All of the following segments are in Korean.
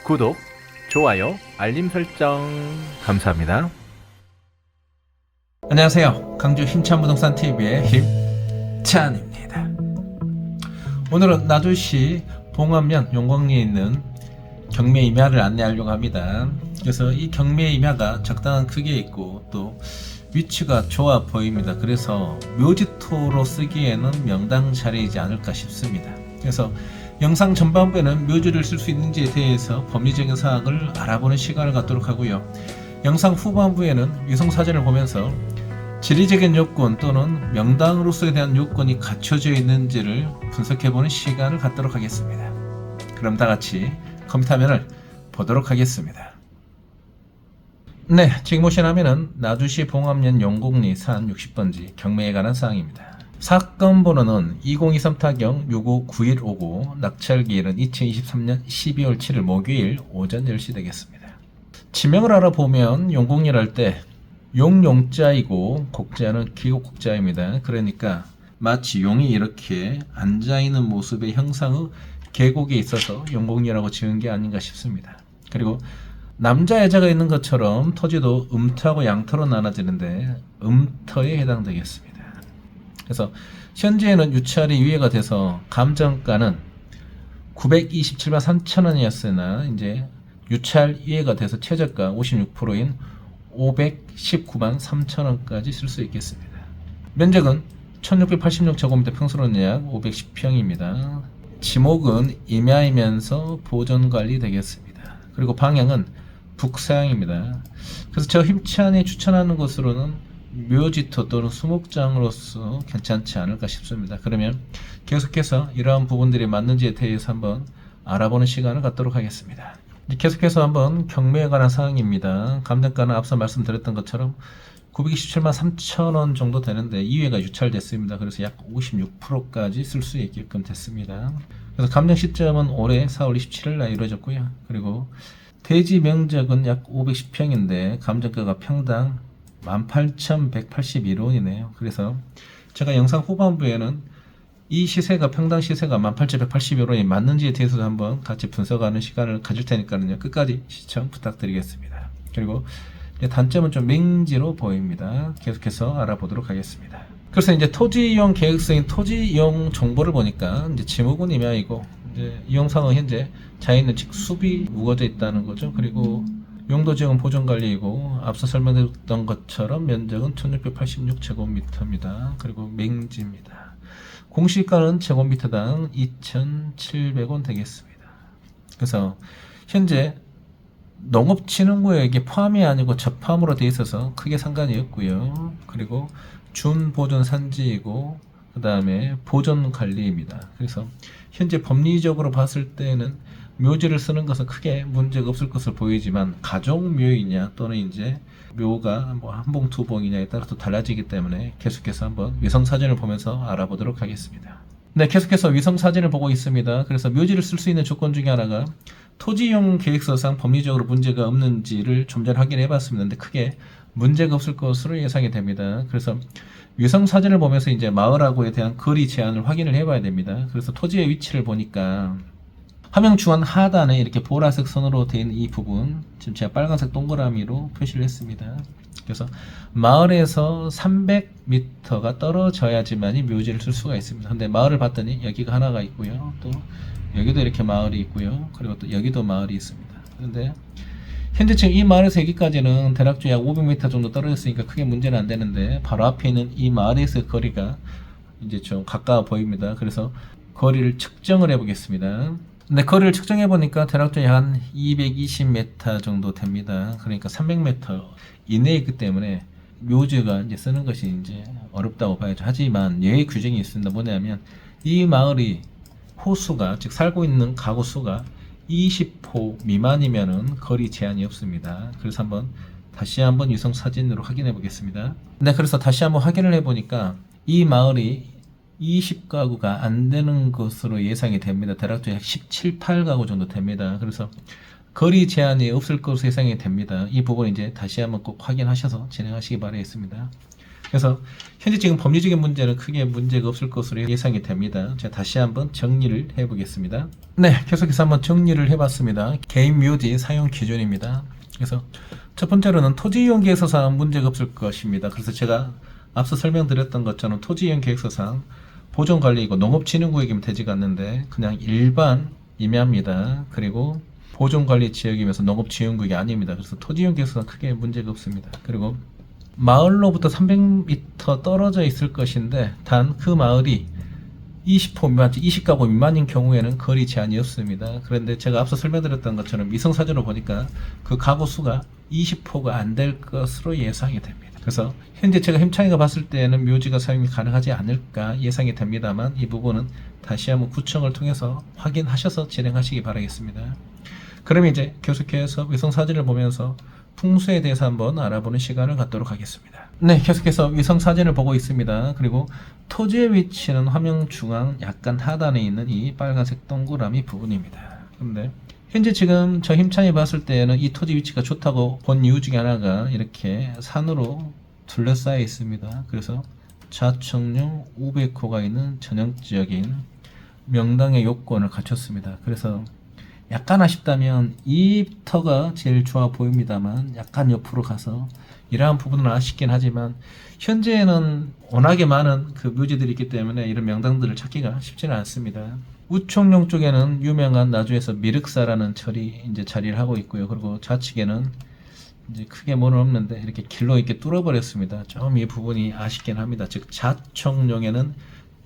구독, 좋아요, 알림 설정 감사합니다. 안녕하세요. 강주 힘찬 부동산 TV의 힘찬입니다. 오늘은 나주시 봉안면 용광리에 있는 경매 임야를 안내하려고 합니다. 그래서 이 경매 임야가 적당한 크기에 있고 또 위치가 좋아 보입니다. 그래서 묘지토로 쓰기에는 명당 자리이지 않을까 싶습니다. 그래서 영상 전반부에는 묘지를 쓸 수 있는지에 대해서 법리적인 사항을 알아보는 시간을 갖도록 하고요. 영상 후반부에는 위성사진을 보면서 지리적인 요건 또는 명당으로서에 대한 요건이 갖춰져 있는지를 분석해보는 시간을 갖도록 하겠습니다. 그럼 다같이 컴퓨터 화면을 보도록 하겠습니다. 네, 지금 보신 화면은 나주시 봉안면 용곡리 산 60번지 경매에 관한 사항입니다. 사건 번호는 2023-659159, 낙찰기일은 2023년 12월 7일 목요일 오전 10시 되겠습니다. 지명을 알아보면 용곡리를 할 때 용자이고 곡자는 기곡곡자입니다. 그러니까 마치 용이 이렇게 앉아있는 모습의 형상의 계곡에 있어서 용곡리라고 지은 게 아닌가 싶습니다. 그리고 남자 여자가 있는 것처럼 토지도 음터하고 양터로 나눠지는데 음터에 해당되겠습니다. 그래서 현재는 유찰이 유예가 돼서 감정가는 927만 3천원이었으나 이제 유찰 유예가 돼서 최저가 56%인 519만 3천원까지 쓸 수 있겠습니다. 면적은 1686제곱미터, 평수로는 약 510평입니다. 지목은 임야이면서 보존관리 되겠습니다. 그리고 방향은 북서향입니다. 그래서 저 힘찬이 추천하는 곳으로는 묘지토 또는 수목장으로서 괜찮지 않을까 싶습니다. 그러면 계속해서 이러한 부분들이 맞는지에 대해서 한번 알아보는 시간을 갖도록 하겠습니다. 계속해서 한번 경매에 관한 사항입니다. 감정가는 앞서 말씀드렸던 것처럼 927만 3천원 정도 되는데 2회가 유찰됐습니다. 그래서 약 56%까지 쓸 수 있게끔 됐습니다. 그래서 감정 시점은 올해 4월 27일 날 이루어졌고요. 그리고 대지 면적은 약 510평인데 감정가가 평당 18,181원이네요. 그래서 제가 영상 후반부에는 이 시세가 평당 시세가 18,181원이 맞는지에 대해서도 한번 같이 분석하는 시간을 가질 테니까요. 끝까지 시청 부탁드리겠습니다. 그리고 단점은 좀 맹지로 보입니다. 계속해서 알아보도록 하겠습니다. 그래서 이제 토지 이용 계획서인 토지 이용 정보를 보니까 이제 지목은 임야이고 이제 이용상은 현재 자연은 즉 숲이 우거져 있다는 거죠. 그리고 용도 지역은 보존관리이고 앞서 설명드렸던 것처럼 면적은 1686제곱미터입니다. 그리고 맹지입니다. 공시가는 제곱미터당 2,700원 되겠습니다. 그래서 현재 농업진흥구역에 포함이 아니고 접함으로 되어 있어서 크게 상관이 없고요. 그리고 준보존 산지이고 그 다음에 보존관리입니다. 그래서 현재 법리적으로 봤을 때는 묘지를 쓰는 것은 크게 문제가 없을 것으로 보이지만 가족묘이냐 또는 이제 묘가 뭐 한봉 두봉이냐에 따라 또 달라지기 때문에 계속해서 한번 위성사진을 보면서 알아보도록 하겠습니다. 네, 계속해서 위성사진을 보고 있습니다. 그래서 묘지를 쓸 수 있는 조건 중에 하나가 토지이용 계획서상 법리적으로 문제가 없는지를 좀 전에 확인해 봤습니다. 근데 크게 문제가 없을 것으로 예상이 됩니다. 그래서 위성사진을 보면서 이제 마을하고에 대한 거리 제한을 확인을 해 봐야 됩니다. 그래서 토지의 위치를 보니까 화면 중앙 하단에 이렇게 보라색 선으로 되어 있는 이 부분, 지금 제가 빨간색 동그라미로 표시를 했습니다. 그래서 마을에서 300m가 떨어져야지만이 묘지를 쓸 수가 있습니다. 근데 마을을 봤더니 여기가 하나가 있고요. 또 여기도 이렇게 마을이 있고요. 그리고 또 여기도 마을이 있습니다. 그런데 현재 지금 이 마을에서 여기까지는 대략적으로 약 500m 정도 떨어졌으니까 크게 문제는 안 되는데 바로 앞에 있는 이 마을에서 거리가 이제 좀 가까워 보입니다. 그래서 거리를 측정을 해 보겠습니다. 근데 거리를 측정해 보니까 대략적으로 한 220m 정도 됩니다. 그러니까 300m 이내에 있기 때문에 묘지가 이제 쓰는 것이 이제 어렵다고 봐야죠. 하지만 예외 규정이 있습니다. 뭐냐면 이 마을이 호수가 즉 살고 있는 가구 수가 20호 미만이면은 거리 제한이 없습니다. 그래서 다시 한번 위성 사진으로 확인해 보겠습니다. 네, 그래서 다시 한번 확인을 해 보니까 이 마을이 20가구가 안 되는 것으로 예상이 됩니다. 대략적으로 약 17, 8가구 정도 됩니다. 그래서 거리 제한이 없을 것으로 예상이 됩니다. 이 부분 이제 다시 한번 꼭 확인하셔서 진행하시기 바라겠습니다. 그래서 현재 지금 법리적인 문제는 크게 문제가 없을 것으로 예상이 됩니다. 제가 다시 한번 정리를 해보겠습니다. 네, 계속해서 한번 정리를 해봤습니다. 개인 묘지 사용 기준입니다. 그래서 첫 번째로는 토지 이용 계획서상 문제가 없을 것입니다. 그래서 제가 앞서 설명드렸던 것처럼 토지 이용 계획서상 보존관리이고 농업진흥구역이면 되지가 않는데 그냥 일반 임야입니다. 그리고 보존관리 지역이면서 농업지원구역이 아닙니다. 그래서 토지 이용 계획서상 크게 문제가 없습니다. 그리고 마을로부터 300m 떨어져 있을 것인데 단 그 마을이 20호 미만, 20가구 미만인 경우에는 거리 제한이 없습니다. 그런데 제가 앞서 설명드렸던 것처럼 위성사진으로 보니까 그 가구 수가 20호가 안 될 것으로 예상이 됩니다. 그래서 현재 제가 힘차이가 봤을 때는 묘지가 사용이 가능하지 않을까 예상이 됩니다만 이 부분은 다시 한번 구청을 통해서 확인하셔서 진행하시기 바라겠습니다. 그러면 이제 계속해서 위성사진을 보면서 풍수에 대해서 한번 알아보는 시간을 갖도록 하겠습니다. 네, 계속해서 위성사진을 보고 있습니다. 그리고 토지의 위치는 화면 중앙 약간 하단에 있는 이 빨간색 동그라미 부분입니다. 그런데 현재 지금 저 힘차게 봤을 때는 이 토지 위치가 좋다고 본 이유 중에 하나가 이렇게 산으로 둘러싸여 있습니다. 그래서 자청용 500호가 있는 전형적인 명당의 요건을 갖췄습니다. 그래서 약간 아쉽다면 이 터가 제일 좋아 보입니다만 약간 옆으로 가서 이러한 부분은 아쉽긴 하지만 현재는 워낙에 많은 그 묘지들이 있기 때문에 이런 명당들을 찾기가 쉽지는 않습니다. 우총령 쪽에는 유명한 나주에서 미륵사라는 절이 이제 자리를 하고 있고요. 그리고 좌측에는 이제 크게 뭐는 없는데 이렇게 길로 이렇게 뚫어버렸습니다. 좀 이 부분이 아쉽긴 합니다. 즉 좌청령에는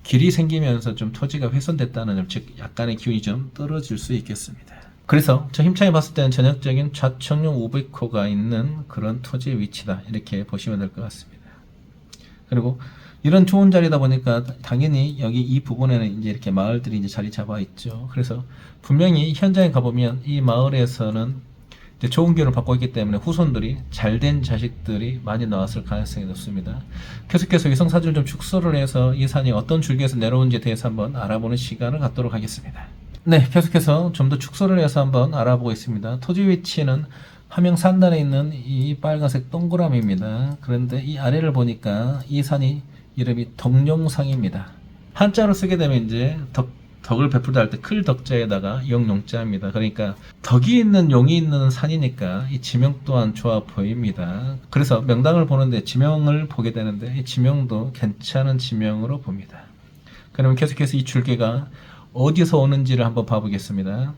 길이 생기면서 좀 토지가 훼손됐다는 점, 즉 약간의 기운이 좀 떨어질 수 있겠습니다. 그래서 저 힘차게 봤을 때는 전형적인 좌청용 500호가 있는 그런 토지의 위치다 이렇게 보시면 될 것 같습니다. 그리고 이런 좋은 자리다 보니까 당연히 여기 이 부분에는 이제 이렇게 마을들이 이제 자리 잡아 있죠. 그래서 분명히 현장에 가보면 이 마을에서는 이제 좋은 기운을 받고 있기 때문에 후손들이 잘된 자식들이 많이 나왔을 가능성이 높습니다. 계속해서 위성사진을 좀 축소를 해서 이 산이 어떤 줄기에서 내려오는지에 대해서 한번 알아보는 시간을 갖도록 하겠습니다. 네, 계속해서 좀 더 축소를 해서 한번 알아보고 있습니다. 토지 위치는 화면 상단에 있는 이 빨간색 동그라미입니다. 그런데 이 아래를 보니까 이 산이 이름이 덕룡상입니다. 한자로 쓰게 되면 이제 덕을 베풀다 할 때 클 덕자에다가 영용자입니다. 그러니까 덕이 있는 용이 있는 산이니까 이 지명 또한 좋아 보입니다. 그래서 명당을 보는데 지명을 보게 되는데 이 지명도 괜찮은 지명으로 봅니다. 그러면 계속해서 이 줄기가 어디서 오는지를 한번 봐보겠습니다.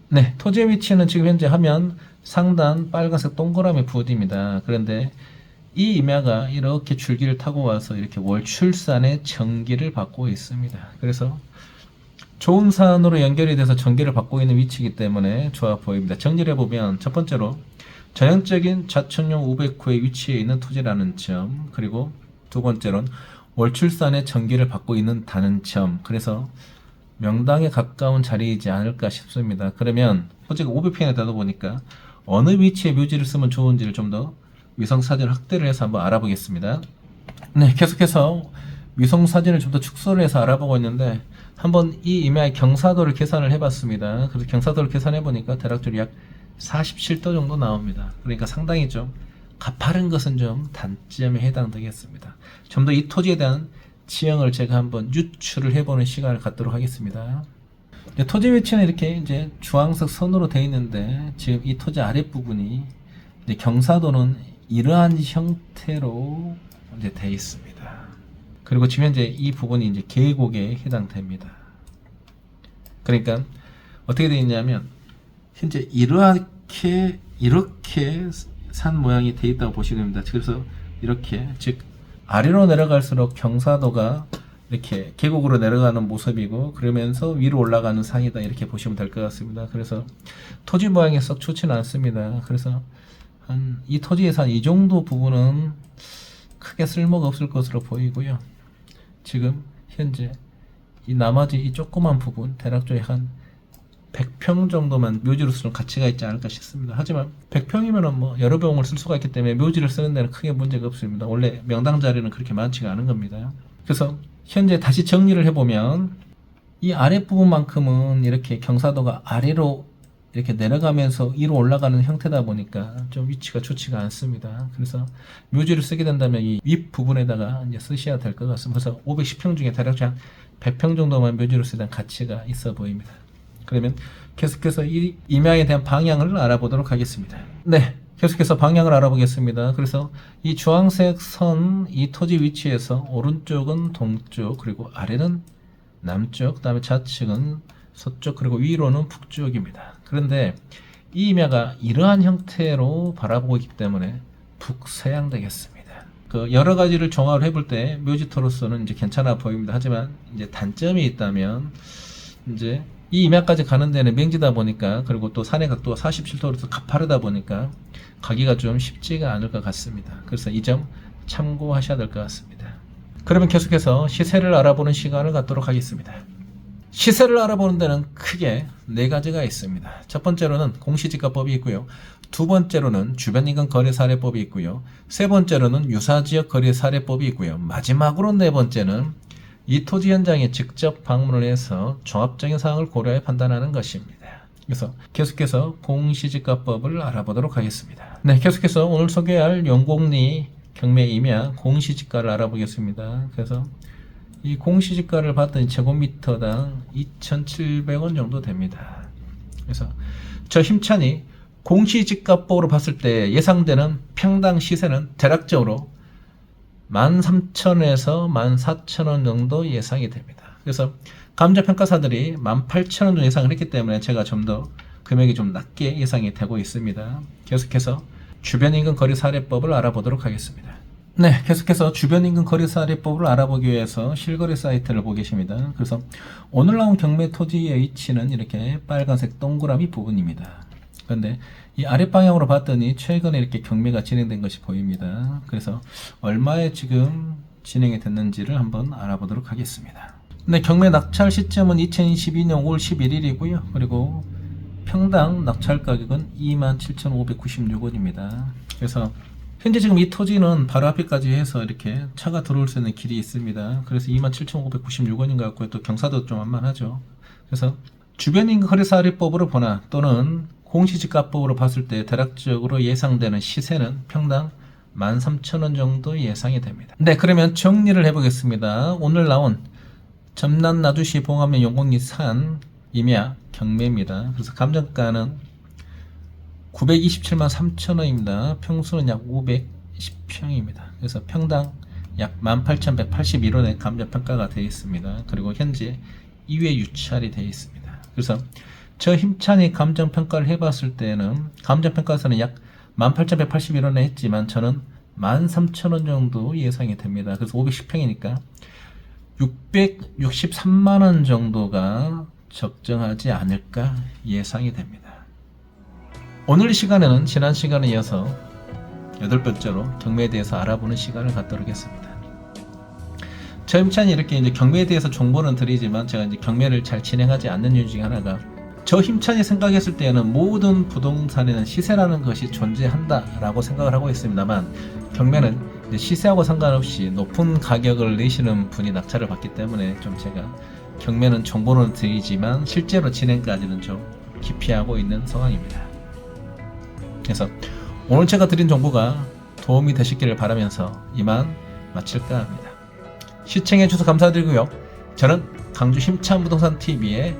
네, 토지의 위치는 지금 현재 화면 상단 빨간색 동그라미 부분입니다. 그런데 이 임야가 이렇게 줄기를 타고 와서 이렇게 월출산의 전기를 받고 있습니다. 그래서 좋은 산으로 연결이 돼서 전기를 받고 있는 위치이기 때문에 좋아 보입니다. 정리를 해보면 첫 번째로 전형적인 좌청용 500호의 위치에 있는 토지라는 점, 그리고 두 번째로는 월출산의 전기를 받고 있는다는 점, 그래서 명당에 가까운 자리이지 않을까 싶습니다. 그러면 토지가 500평에 되다 보니까 어느 위치에 묘지를 쓰면 좋은지를 좀 더 위성사진을 확대를 해서 한번 알아보겠습니다. 네, 계속해서 위성사진을 좀 더 축소를 해서 알아보고 있는데 한번 이 임야의 경사도를 계산을 해봤습니다. 그래서 경사도를 계산해보니까 대략적으로 약 47도 정도 나옵니다. 그러니까 상당히 좀 가파른 것은 좀 단점에 해당되겠습니다. 좀 더 이 토지에 대한 지형을 제가 한번 유출을 해보는 시간을 갖도록 하겠습니다. 토지 위치는 이렇게 이제 주황색 선으로 되어 있는데 지금 이 토지 아랫부분이 이제 경사도는 이러한 형태로 이제 되어 있습니다. 그리고 지금 현재 이 부분이 이제 계곡에 해당됩니다. 그러니까 어떻게 되어 있냐면 현재 이렇게 산 모양이 되어 있다고 보시면 됩니다. 그래서 이렇게 즉 아래로 내려갈수록 경사도가 이렇게 계곡으로 내려가는 모습이고 그러면서 위로 올라가는 산이다 이렇게 보시면 될 것 같습니다. 그래서 토지 모양이 썩 좋지는 않습니다. 그래서 이 토지에서 이 정도 부분은 크게 쓸모가 없을 것으로 보이고요. 지금 현재 이 나머지 이 조그만 부분 대략적으로 한 100평 정도만 묘지로 쓰는 가치가 있지 않을까 싶습니다. 하지만 100평이면은 뭐 여러 병을 쓸 수가 있기 때문에 묘지를 쓰는 데는 크게 문제가 없습니다. 원래 명당 자리는 그렇게 많지가 않은 겁니다. 그래서 현재 다시 정리를 해보면 이 아랫부분만큼은 이렇게 경사도가 아래로 이렇게 내려가면서 위로 올라가는 형태다 보니까 좀 위치가 좋지가 않습니다. 그래서 묘지를 쓰게 된다면 이 윗 부분에다가 이제 쓰셔야 될 것 같습니다. 그래서 510평 중에 대략 한 100평 정도만 묘지로 쓰는 가치가 있어 보입니다. 그러면 계속해서 이 임야에 대한 방향을 알아보도록 하겠습니다. 네, 계속해서 방향을 알아보겠습니다. 그래서 이 주황색 선, 이 토지 위치에서 오른쪽은 동쪽, 그리고 아래는 남쪽, 그 다음에 좌측은 서쪽, 그리고 위로는 북쪽입니다. 그런데 이 임야가 이러한 형태로 바라보고 있기 때문에 북서양 되겠습니다. 그 여러 가지를 종합을 해볼 때 묘지토로서는 이제 괜찮아 보입니다. 하지만 이제 단점이 있다면 이제 이 임야까지 가는 데는 맹지다 보니까, 그리고 또 산의 각도가 47도로서 가파르다 보니까 가기가 좀 쉽지가 않을 것 같습니다. 그래서 이 점 참고하셔야 될 것 같습니다. 그러면 계속해서 시세를 알아보는 시간을 갖도록 하겠습니다. 시세를 알아보는 데는 크게 네 가지가 있습니다. 첫 번째로는 공시지가법이 있고요. 두 번째로는 주변인근 거래사례법이 있고요. 세 번째로는 유사지역 거래사례법이 있고요. 마지막으로 네 번째는 이 토지 현장에 직접 방문을 해서 종합적인 사항을 고려해 판단하는 것입니다. 그래서 계속해서 공시지가법을 알아보도록 하겠습니다. 네, 계속해서 오늘 소개할 용곡리 경매 임야 공시지가를 알아보겠습니다. 그래서 이 공시지가를 봤더니 제곱미터당 2,700원 정도 됩니다. 그래서 저 힘찬이 공시지가법으로 봤을 때 예상되는 평당 시세는 대략적으로 13,000원에서 14,000원 정도 예상이 됩니다. 그래서 감정평가사들이 18,000원 정도 예상을 했기 때문에 제가 좀 더 금액이 좀 낮게 예상이 되고 있습니다. 계속해서 주변인근 거래사례법을 알아보도록 하겠습니다. 네, 계속해서 주변인근 거래사례법을 알아보기 위해서 실거래 사이트를 보고 계십니다. 그래서 오늘 나온 경매 토지의 위치는 이렇게 빨간색 동그라미 부분입니다. 그런데 이 아랫방향으로 봤더니 최근에 이렇게 경매가 진행된 것이 보입니다. 그래서 얼마에 지금 진행이 됐는지를 한번 알아보도록 하겠습니다. 네, 경매 낙찰 시점은 2022년 5월 11일이고요. 그리고 평당 낙찰 가격은 27,596원입니다. 그래서 현재 지금 이 토지는 바로 앞에까지 해서 이렇게 차가 들어올 수 있는 길이 있습니다. 그래서 27,596원인 것 같고요. 또 경사도 좀 완만하죠. 그래서 주변인근 거래사례법으로 보나 또는 공시지가법으로 봤을 때 대략적으로 예상되는 시세는 평당 13,000원 정도 예상이 됩니다. 네, 그러면 정리를 해보겠습니다. 오늘 나온 전남 나주시 봉암면 용곡리 산 임야 경매입니다. 그래서 감정가는 927만 3천원입니다. 평수는 약 510평입니다. 그래서 평당 약 18,181원의 감정평가가 되어 있습니다. 그리고 현재 2회 유찰이 되어 있습니다. 그래서 저 힘찬이 감정평가를 해봤을 때는 감정평가에서는 약 18,181원에 했지만 저는 13,000원 정도 예상이 됩니다. 그래서 510평이니까 663만원 정도가 적정하지 않을까 예상이 됩니다. 오늘 시간에는 지난 시간에 이어서 8번째로 경매에 대해서 알아보는 시간을 갖도록 했습니다. 저 힘찬이 이렇게 이제 경매에 대해서 정보는 드리지만 제가 이제 경매를 잘 진행하지 않는 이유 중에 하나가 저 힘찬이 생각했을 때는 모든 부동산에는 시세라는 것이 존재한다라고 생각을 하고 있습니다만 경매는 이제 시세하고 상관없이 높은 가격을 내시는 분이 낙찰을 받기 때문에 좀 제가 경매는 정보는 드리지만 실제로 진행까지는 좀 기피하고 있는 상황입니다. 그래서 오늘 제가 드린 정보가 도움이 되시기를 바라면서 이만 마칠까 합니다. 시청해주셔서 감사드리고요. 저는 강주 힘찬 부동산 TV의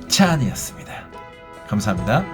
힘찬이었습니다. 감사합니다.